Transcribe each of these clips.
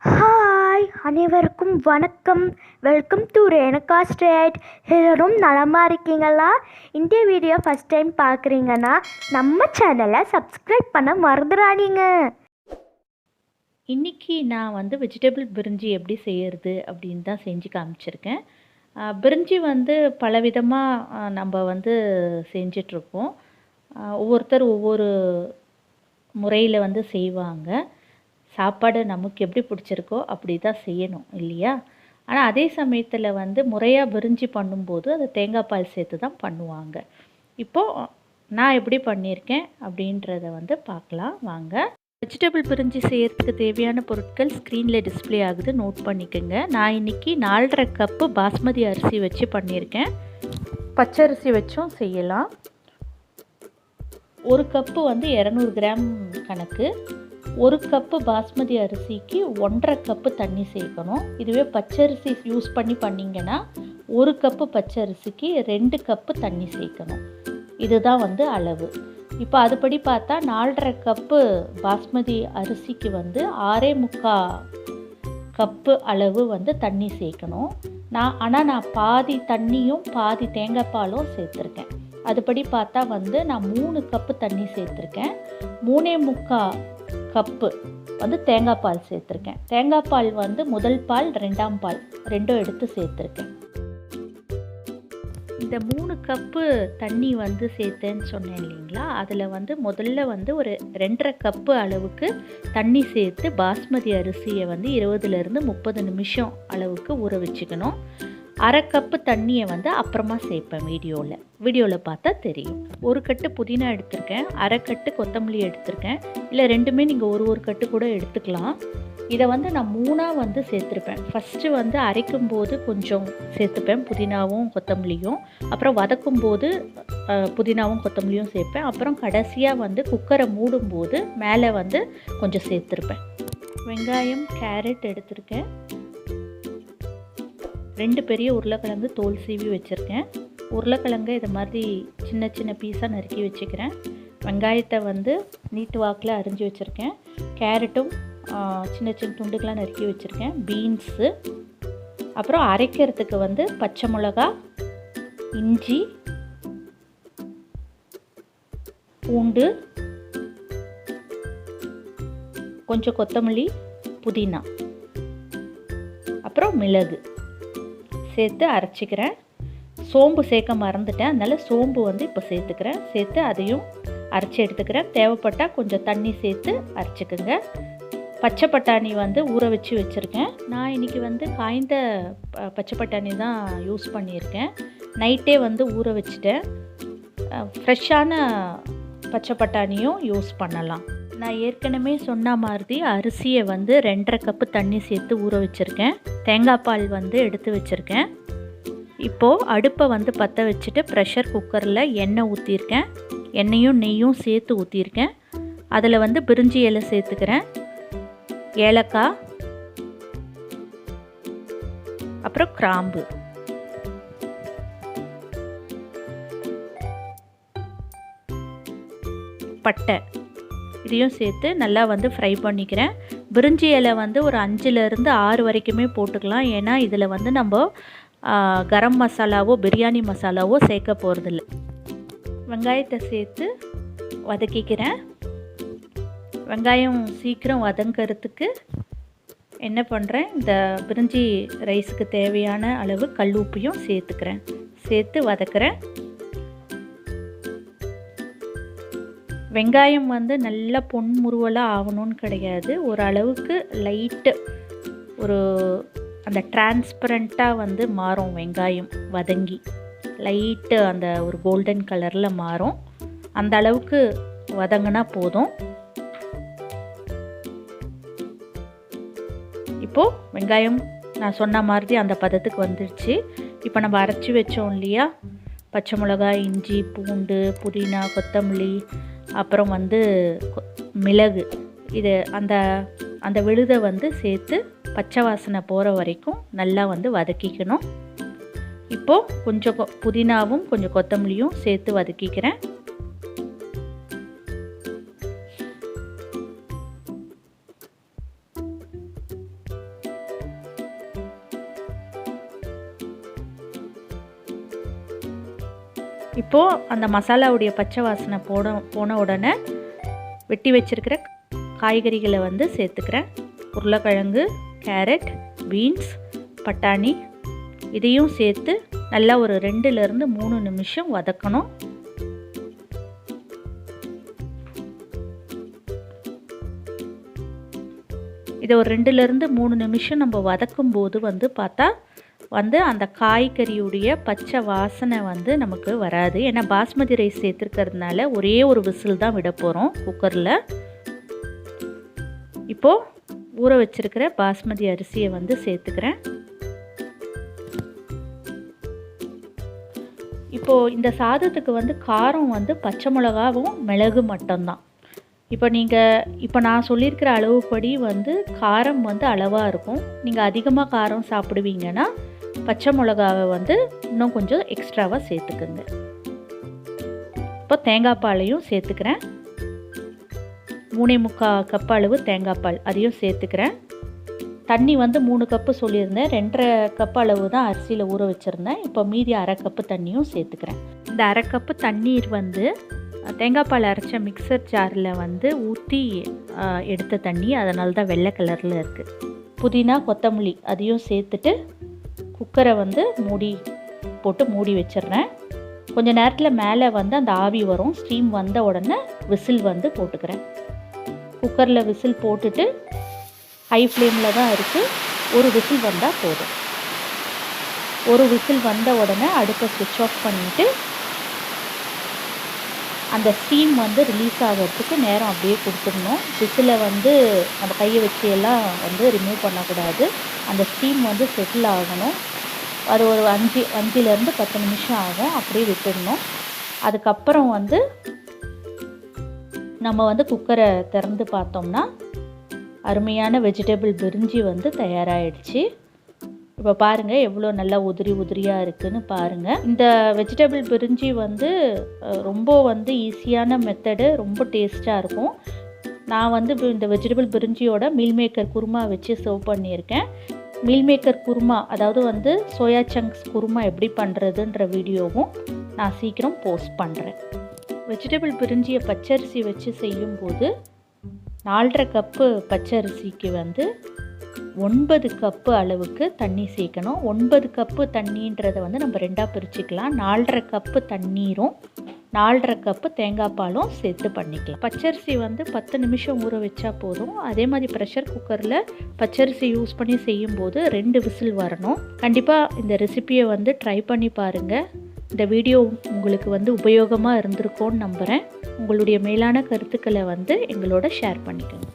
Hi அனைவருக்கும் வணக்கம். Welcome to Renuka straight. எல்லோரும் நலமாக இருக்கீங்களா? இந்த வீடியோ ஃபஸ்ட் டைம் பார்க்குறீங்கன்னா நம்ம சேனலை சப்ஸ்கிரைப் பண்ண மறந்துடாதீங்க. இன்றைக்கி நான் வெஜிடபிள் பிரிஞ்சி எப்படி செய்கிறது அப்படின்னு தான் செஞ்சு காமிச்சிருக்கேன். பிரிஞ்சி பலவிதமாக நம்ம செஞ்சிட்ருக்கோம். ஒவ்வொருத்தர் ஒவ்வொரு முறையில் செய்வாங்க. சாப்பாடு நமக்கு எப்படி பிடிச்சிருக்கோ அப்படி தான் செய்யணும் இல்லையா? ஆனால் அதே சமயத்தில் முறையாக பிரிஞ்சி பண்ணும்போது அதை தேங்காய் பால் சேர்த்து தான் பண்ணுவாங்க. இப்போது நான் எப்படி பண்ணியிருக்கேன் அப்படின்றத பார்க்கலாம் வாங்க. வெஜிடபிள் பிரிஞ்சி செய்கிறதுக்கு தேவையான பொருட்கள் ஸ்க்ரீனில் டிஸ்பிளே ஆகுது, நோட் பண்ணிக்கோங்க. நான் இன்றைக்கி 4.5 கப்பு பாஸ்மதி அரிசி வச்சு பண்ணியிருக்கேன். பச்சரிசி வச்சும் செய்யலாம். 1 கப்பு 200 கிராம் கணக்கு. 1 கப்பு பாஸ்மதி அரிசிக்கு 1.5 கப்பு தண்ணி சேர்க்கணும். இதுவே பச்சரிசி யூஸ் பண்ணி பண்ணிங்கன்னா 1 கப்பு பச்சரிசிக்கு 2 கப்பு தண்ணி சேர்க்கணும். இதுதான் அளவு. இப்போ அதுபடி பார்த்தா 4.5 கப்பு பாஸ்மதி அரிசிக்கு 6.25 கப்பு அளவு தண்ணி சேர்க்கணும். நான் பாதி தண்ணியும் பாதி தேங்காய் பாலும் சேர்த்துருக்கேன். அதுபடி பார்த்தா நான் 3 கப்பு தண்ணி சேர்த்துருக்கேன். 3.25 கப்பு தேங்காய் பால் சேர்த்துருக்கேன். தேங்காய் பால் முதல் பால் 2ஆம் பால் ரெண்டும் எடுத்து சேர்த்துருக்கேன். இந்த 3 கப்பு தண்ணி சேர்த்தேன்னு சொன்னேன் இல்லைங்களா? அதில் முதல்ல ஒரு 2.5 கப்பு அளவுக்கு தண்ணி சேர்த்து பாஸ்மதி அரிசியை 20லேருந்து 30 நிமிஷம் அளவுக்கு ஊற வச்சுக்கணும். 1/2 கப்பு தண்ணியை அப்புறமா சேர்ப்பேன். வீடியோவில் பார்த்தா தெரியும். 1 கட்டு புதினா எடுத்திருக்கேன், 1/2 கட்டு கொத்தமல்லி எடுத்திருக்கேன். இல்லை ரெண்டுமே நீங்கள் ஒரு கட்டு கூட எடுத்துக்கலாம். இதை நான் 3ஆக சேர்த்துருப்பேன். ஃபஸ்ட்டு அரைக்கும் போது கொஞ்சம் சேர்த்துப்பேன், புதினாவும் கொத்தமல்லியும். அப்புறம் வதக்கும் போது புதினாவும் கொத்தமல்லியும் சேர்ப்பேன். அப்புறம் கடைசியாக குக்கரை மூடும்போது மேலே கொஞ்சம் சேர்த்துருப்பேன். வெங்காயம், கேரட் எடுத்திருக்கேன். 2 பெரிய உருளைக்கிழங்கு தோல் சீவி வச்சுருக்கேன். உருளைக்கிழங்கு இதை மாதிரி சின்ன சின்ன பீஸாக நறுக்கி வச்சுக்கிறேன். வெங்காயத்தை நீட்டு வாக்கில் அரிஞ்சு வச்சுருக்கேன். கேரட்டும் சின்ன சின்ன துண்டுகளாக நறுக்கி வச்சுருக்கேன். பீன்ஸு, அப்புறம் அரைக்கிறதுக்கு பச்சை மிளகா, இஞ்சி, பூண்டு, கொஞ்சம் கொத்தமல்லி, புதினா, அப்புறம் மிளகு சேர்த்து அரைச்சிக்கிறேன். சோம்பு சேர்க்க மறந்துட்டேன், அதனால் சோம்பு இப்போ சேர்த்துக்கிறேன். சேர்த்து அதையும் அரைச்சி எடுத்துக்கிறேன். தேவைப்பட்டால் கொஞ்சம் தண்ணி சேர்த்து அரைச்சிக்கோங்க. பச்சை பட்டாணி ஊற வச்சு வச்சுருக்கேன். நான் இன்றைக்கி காய்ந்த பச்சை பட்டாணி தான் யூஸ் பண்ணியிருக்கேன். நைட்டே ஊற வச்சுட்டேன். ஃப்ரெஷ்ஷான பச்சை பட்டாணியும் யூஸ் பண்ணலாம். நான் ஏற்கனவே சொன்ன மாதிரி அரிசியை 2.5 கப்பு தண்ணி சேர்த்து ஊற வச்சுருக்கேன். தேங்காய் பால் எடுத்து வச்சுருக்கேன். இப்போது அடுப்பை பற்ற வச்சுட்டு ப்ரெஷர் குக்கரில் எண்ணெய் ஊற்றிருக்கேன். எண்ணெயும் நெய்யும் சேர்த்து ஊற்றிருக்கேன். அதில் பிரிஞ்சி இலை சேர்த்துக்கிறேன், ஏலக்காய், அப்புறம் கிராம்பு, பட்டை இதையும் சேர்த்து நல்லா ஃப்ரை பண்ணிக்கிறேன். பிரிஞ்சி இலை ஒரு 5லேருந்து 6 வரைக்குமே போட்டுக்கலாம். ஏன்னா இதில் நம்ம கரம் மசாலாவோ பிரியாணி மசாலாவோ சேர்க்க போகிறதில்ல. வெங்காயத்தை சேர்த்து வதக்கிக்கிறேன். வெங்காயம் சீக்கிரம் வதங்கிறதுக்கு என்ன பண்ணுறேன், இந்த பிரிஞ்சி ரைஸுக்கு தேவையான அளவு கல் உப்பையும் சேர்த்துக்கிறேன். சேர்த்து வதக்கிறேன். வெங்காயம் நல்லா பொன்முருவலாக ஆகணும்னு கிடையாது, ஓரளவுக்கு லைட்டு அந்த டிரான்ஸ்பரண்ட்டாக மாறும். வெங்காயம் வதங்கி லைட்டு அந்த ஒரு கோல்டன் கலரில் மாறும். அந்த அளவுக்கு வதங்கினா போதும். இப்போது வெங்காயம் நான் சொன்ன மாதிரி அந்த பதத்துக்கு வந்துடுச்சு. இப்போ நம்ம அரைச்சி வச்சோம் இல்லையா, பச்சை மிளகாய், இஞ்சி, பூண்டு, புதினா, கொத்தமல்லி, அப்புறம் மிளகு, இது அந்த விழுதை சேர்த்து பச்சை வாசனை போகிற வரைக்கும் நல்லா வதக்கிக்கணும். இப்போது கொஞ்சம் புதினாவும் கொஞ்சம் கொத்தமல்லியும் சேர்த்து வதக்கிக்கிறேன். இப்போது அந்த மசாலாவுடைய பச்சை வாசனை போன உடனே வெட்டி வச்சுருக்கிற காய்கறிகளை வந்து சேர்த்துக்கிறேன். உருளைக்கிழங்கு, கேரட், பீன்ஸ், பட்டாணி இதையும் சேர்த்து நல்லா ஒரு 2லேருந்து 3 நிமிஷம் வதக்கணும். இதை ஒரு 2லேருந்து 3 நிமிஷம் நம்ம வதக்கும் போது வந்து பார்த்தா வந்து அந்த காய்கறியுடைய பச்சை வாசனை வந்து நமக்கு வராது. ஏன்னா பாஸ்மதி ரைஸ் சேர்த்துருக்கிறதுனால ஒரே ஒரு விசில் தான் விட போகிறோம் குக்கரில். இப்போது ஊற வச்சுருக்கிற பாஸ்மதி அரிசியை வந்து சேர்த்துக்கிறேன். இப்போது இந்த சாதத்துக்கு வந்து காரம் வந்து பச்சை மிளகாவும் மிளகு மட்டும்தான். இப்போ நான் சொல்லியிருக்கிற அளவுப்படி வந்து காரம் வந்து அளவாக இருக்கும். நீங்கள் அதிகமாக காரம் சாப்பிடுவீங்கன்னா பச்சை மிளகாவை வந்து இன்னும் கொஞ்சம் எக்ஸ்ட்ராவாக சேர்த்துக்குங்க. இப்போ தேங்காய் பாலையும் சேர்த்துக்கிறேன். 3.25 கப் அளவு தேங்காய் பால் அதையும் சேர்த்துக்கிறேன். தண்ணி வந்து 3 கப்பு சொல்லியிருந்தேன். 2.5 கப் அளவு தான் அரிசியில் ஊற வச்சுருந்தேன். இப்போ மீதி 1/2 கப்பு தண்ணியும் சேர்த்துக்கிறேன். இந்த 1/2 கப்பு தண்ணீர் வந்து தேங்காய் பால் அரைச்ச மிக்சர் ஜாரில் வந்து ஊற்றி எடுத்த தண்ணி, அதனால தான் வெள்ளை கலரில் இருக்குது. புதினா, கொத்தமல்லி அதையும் சேர்த்துட்டு குக்கரை வந்து மூடி வச்சிடுறேன். கொஞ்சம் நேரத்தில் மேலே வந்து அந்த ஆவி வரும். ஸ்டீம் வந்த உடனே விசில் வந்து போட்டுக்கிறேன். குக்கரில் விசில் போட்டுட்டு ஹை ஃப்ளேமில் தான் இருக்குது. ஒரு விசில் வந்தால் போதும். ஒரு விசில் வந்த உடனே அடுப்பை ஸ்விட்ச் ஆஃப் பண்ணிவிட்டு அந்த ஸ்டீம் வந்து ரிலீஸ் ஆகிறதுக்கு நேரம் அப்படியே கொடுத்துடணும். விசிலை வந்து நம்ம கையை வச்சு எல்லாம் வந்து ரிமூவ் பண்ணக்கூடாது. அந்த ஸ்டீம் வந்து செட்டில் ஆகணும். அது ஒரு 5லேருந்து 10 நிமிஷம் ஆகும். அப்படியே விட்டுடணும். அதுக்கப்புறம் வந்து நம்ம வந்து குக்கரை திறந்து பார்த்தோம்னா அருமையான வெஜிடபிள் பிரிஞ்சி வந்து தயாராகிடுச்சு. இப்போ பாருங்கள் எவ்வளோ நல்லா உதிரியாக இருக்குதுன்னு பாருங்கள். இந்த வெஜிடபிள் பிரிஞ்சி வந்து ரொம்ப வந்து ஈஸியான மெத்தடு, ரொம்ப டேஸ்ட்டாக இருக்கும். நான் வந்து இந்த வெஜிடபிள் பிரிஞ்சியோட மீல் மேக்கர் குருமா வச்சு சர்வ் பண்ணியிருக்கேன். மீல் மேக்கர் குருமா, அதாவது வந்து சோயா சங்க்ஸ் குருமா எப்படி பண்ணுறதுன்ற வீடியோவும் நான் சீக்கிரம் போஸ்ட் பண்ணுறேன். வெஜிடபிள் பிரிஞ்சியை பச்சரிசி வச்சு செய்யும்போது 4.5 கப்பு பச்சரிசிக்கு வந்து 9 கப்பு அளவுக்கு தண்ணி சேர்க்கணும். 9 கப்பு தண்ணின்றதை வந்து நம்ம 2ஆக பிரிச்சுக்கலாம். 4.5 கப்பு தண்ணீரும் 4.5 கப்பு தேங்காய் பாலும் சேர்த்து பண்ணிக்கலாம். பச்சரிசி வந்து 10 நிமிஷம் ஊற வச்சா போதும். அதே மாதிரி ப்ரெஷர் குக்கரில் பச்சரிசி யூஸ் பண்ணி செய்யும்போது 2 விசில் வரணும். கண்டிப்பாக இந்த ரெசிபியை வந்து ட்ரை பண்ணி பாருங்கள். இந்த வீடியோ உங்களுக்கு வந்து உபயோகமாக இருந்திருக்கோன்னு நம்புகிறேன். உங்களுடைய மேலான கருத்துக்களை வந்து எங்களோட ஷேர் பண்ணிக்கோங்க.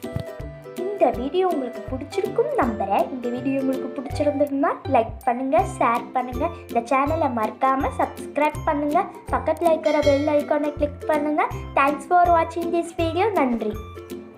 இந்த வீடியோ உங்களுக்கு பிடிச்சிருக்கும் நம்புகிறேன். இந்த வீடியோ உங்களுக்கு பிடிச்சிருந்ததுன்னா லைக் பண்ணுங்கள், ஷேர் பண்ணுங்கள். இந்த சேனலை மறக்காமல் சப்ஸ்கிரைப் பண்ணுங்கள். பக்கத்தில் இருக்கிற பெல் ஐக்கானை கிளிக் பண்ணுங்கள். தேங்க்ஸ் ஃபார் வாட்சிங் திஸ் வீடியோ. நன்றி.